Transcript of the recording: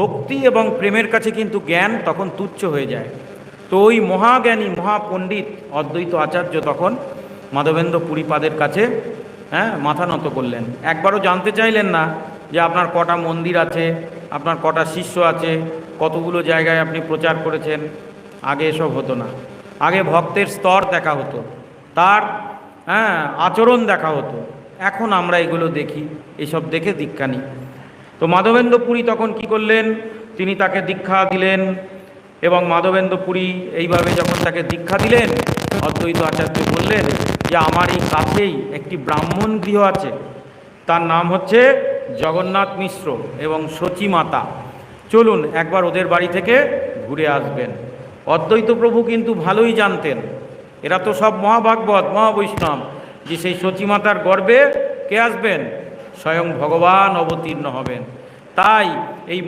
ভক্তি এবং প্রেমের কাছে কিন্তু জ্ঞান তখন তুচ্ছ হয়ে যায়। তো ওই মহাজ্ঞানী মহাপণ্ডিত অদ্বৈত আচার্য তখন মাধবেন্দ্র পুরীপাদের কাছে মাথা নত করলেন। একবারও জানতে চাইলেন না যে আপনার কটা মন্দির আছে, আপনার কটা শিষ্য আছে, কতগুলো জায়গায় আপনি প্রচার করেছেন। আগে এসব হতো না। আগে ভক্তের স্তর দেখা হতো, তার আচরণ দেখা হতো। এখন আমরা এগুলো দেখি, এসব দেখে দীক্ষা নিই। তো মাধবেন্দ্র পুরী তখন কি করলেন, তিনি তাকে দীক্ষা দিলেন। এবং মাধবেন্দ্র পুরী এইভাবে যখন তাকে দীক্ষা দিলেন, অদ্বৈত আচার্য বললেন যে আমার এই কাছেই একটি ব্রাহ্মণ গৃহ আছে, তার নাম হচ্ছে জগন্নাথ মিশ্র এবং সচী মাতা। চলুন একবার ওদের বাড়ি থেকে ঘুরে আসবেন। অদ্বৈত প্রভু কিন্তু ভালোই জানতেন, এরা তো সব মহাভাগবত মহাবৈষ্ণব, যে সেই সচী মাতার গর্ভে কে আসবেন, স্বয়ং ভগবান অবতীর্ণ হবেন। তাই এই